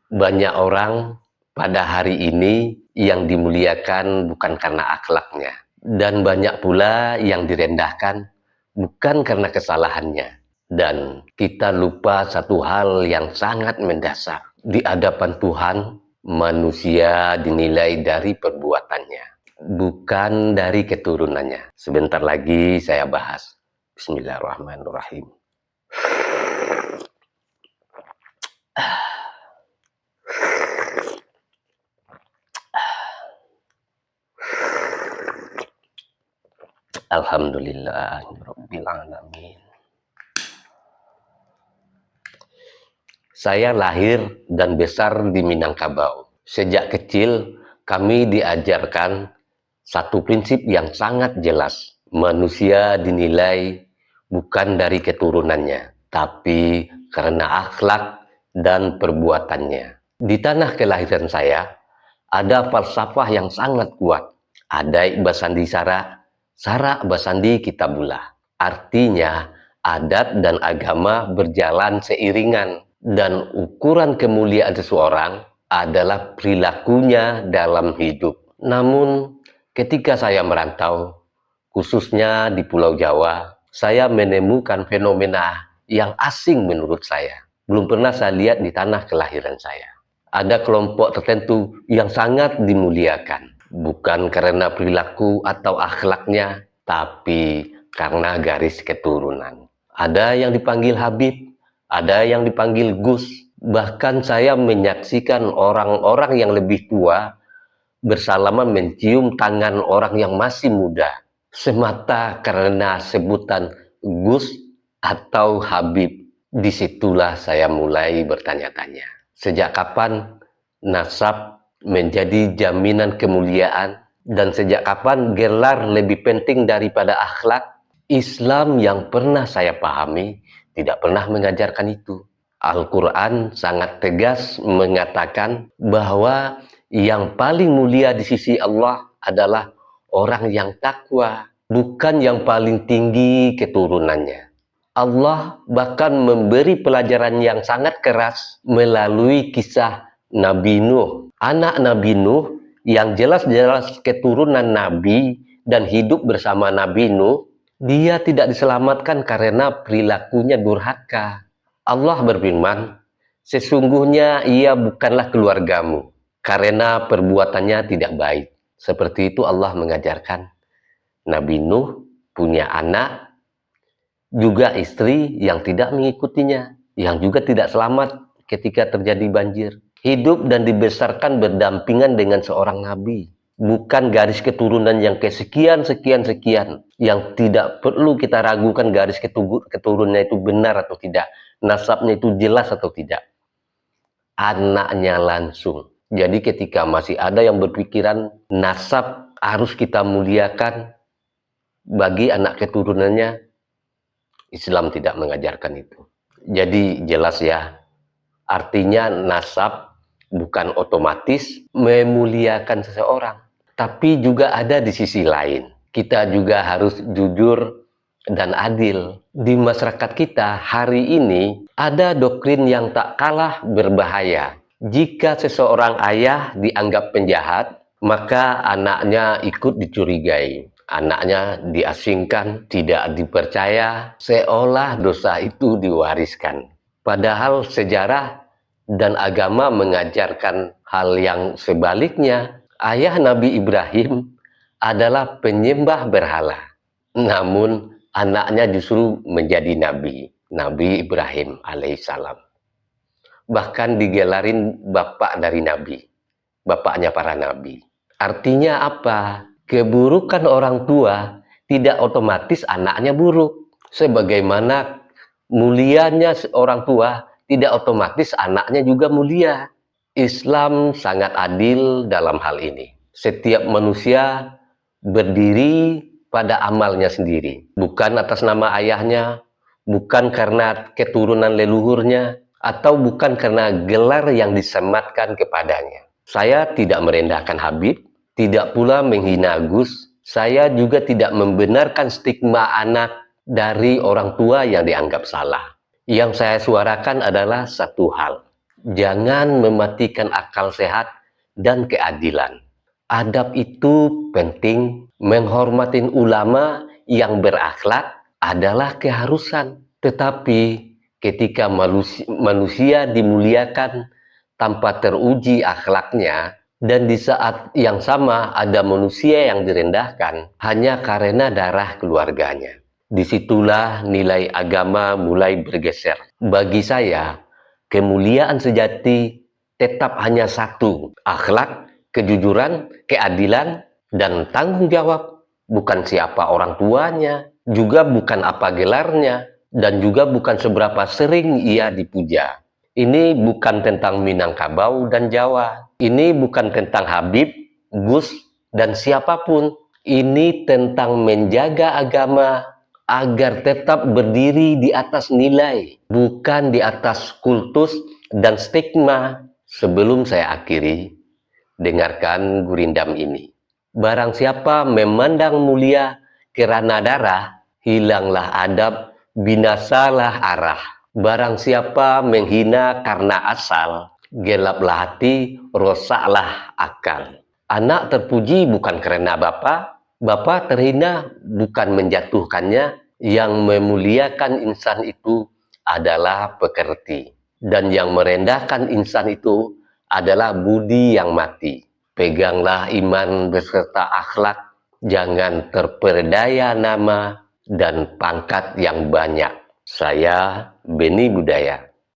Banyak orang pada hari ini yang dimuliakan bukan karena akhlaknya, dan banyak pula yang direndahkan bukan karena kesalahannya. Dan kita lupa satu hal yang sangat mendasar. Di hadapan Tuhan, manusia dinilai dari perbuatannya, bukan dari keturunannya. Sebentar lagi saya bahas. Bismillahirrahmanirrahim. Alhamdulillahirabbil alamin. Saya lahir dan besar di Minangkabau. Sejak kecil kami diajarkan satu prinsip yang sangat jelas. Manusia dinilai bukan dari keturunannya, tapi karena akhlak dan perbuatannya. Di tanah kelahiran saya, ada falsafah yang sangat kuat. Adai basandi sara, sara basandi kitabullah. Artinya, adat dan agama berjalan seiringan. Dan ukuran kemuliaan seseorang adalah perilakunya dalam hidup. Namun, ketika saya merantau, khususnya di Pulau Jawa, saya menemukan fenomena yang asing menurut saya. Belum pernah saya lihat di tanah kelahiran saya. Ada kelompok tertentu yang sangat dimuliakan, bukan karena perilaku atau akhlaknya, tapi karena garis keturunan. Ada yang dipanggil Habib, ada yang dipanggil Gus. Bahkan saya menyaksikan orang-orang yang lebih tua bersalaman mencium tangan orang yang masih muda, semata karena sebutan Gus atau Habib. Disitulah saya mulai bertanya-tanya, sejak kapan nasab menjadi jaminan kemuliaan, dan sejak kapan gelar lebih penting daripada akhlak? Islam yang pernah saya pahami tidak pernah mengajarkan itu. Al-Quran sangat tegas mengatakan bahwa yang paling mulia di sisi Allah adalah orang yang takwa, bukan yang paling tinggi keturunannya. Allah bahkan memberi pelajaran yang sangat keras melalui kisah Nabi Nuh. Anak Nabi Nuh yang jelas-jelas keturunan Nabi dan hidup bersama Nabi Nuh, dia tidak diselamatkan karena perilakunya durhaka. Allah berfirman, sesungguhnya ia bukanlah keluargamu karena perbuatannya tidak baik. Seperti itu Allah mengajarkan. Nabi Nuh punya anak, juga istri yang tidak mengikutinya, yang juga tidak selamat ketika terjadi banjir. Hidup dan dibesarkan berdampingan dengan seorang nabi, bukan garis keturunan yang kesekian sekian yang tidak perlu kita ragukan garis keturunannya itu benar atau tidak, nasabnya itu jelas atau tidak. Anaknya langsung. Jadi ketika masih ada yang berpikiran nasab harus kita muliakan bagi anak keturunannya, Islam tidak mengajarkan itu. Jadi jelas ya, artinya nasab bukan otomatis memuliakan seseorang, tapi juga ada di sisi lain. Kita juga harus jujur dan adil. Di masyarakat kita hari ini ada doktrin yang tak kalah berbahaya. Jika seseorang ayah dianggap penjahat, maka anaknya ikut dicurigai. Anaknya diasingkan, tidak dipercaya, seolah dosa itu diwariskan. Padahal sejarah dan agama mengajarkan hal yang sebaliknya. Ayah Nabi Ibrahim adalah penyembah berhala, namun anaknya justru menjadi nabi, Nabi Ibrahim alaihissalam. Bahkan digelarin bapak dari nabi, bapaknya para nabi. Artinya apa? Keburukan orang tua tidak otomatis anaknya buruk. Sebagaimana mulianya orang tua tidak otomatis anaknya juga mulia. Islam sangat adil dalam hal ini. Setiap manusia berdiri pada amalnya sendiri, bukan atas nama ayahnya, bukan karena keturunan leluhurnya, atau bukan karena gelar yang disematkan kepadanya. Saya tidak merendahkan Habib, tidak pula menghina Gus. Saya juga tidak membenarkan stigma anak dari orang tua yang dianggap salah. Yang saya suarakan adalah satu hal. Jangan mematikan akal sehat dan keadilan. Adab itu penting, menghormati ulama yang berakhlak adalah keharusan. Tetapi ketika manusia dimuliakan tanpa teruji akhlaknya, dan di saat yang sama ada manusia yang direndahkan hanya karena darah keluarganya. Disitulah nilai agama mulai bergeser. Bagi saya, kemuliaan sejati tetap hanya satu, akhlak, kejujuran, keadilan, dan tanggung jawab. Bukan siapa orang tuanya, juga bukan apa gelarnya, dan juga bukan seberapa sering ia dipuja. Ini bukan tentang Minangkabau dan Jawa. Ini bukan tentang Habib, Gus, dan siapapun. Ini tentang menjaga agama agar tetap berdiri di atas nilai, bukan di atas kultus dan stigma. Sebelum saya akhiri, dengarkan gurindam ini. Barang siapa memandang mulia kerana darah, hilanglah adab, binasalah arah. Barang siapa menghina karena asal, gelaplah hati, rosaklah akal. Anak terpuji bukan karena bapa terhina bukan menjatuhkannya, yang memuliakan insan itu adalah pekerti. Dan yang merendahkan insan itu adalah budi yang mati. Peganglah iman beserta akhlak, jangan terperdaya nama dan pangkat yang banyak. Saya Beni Budaya.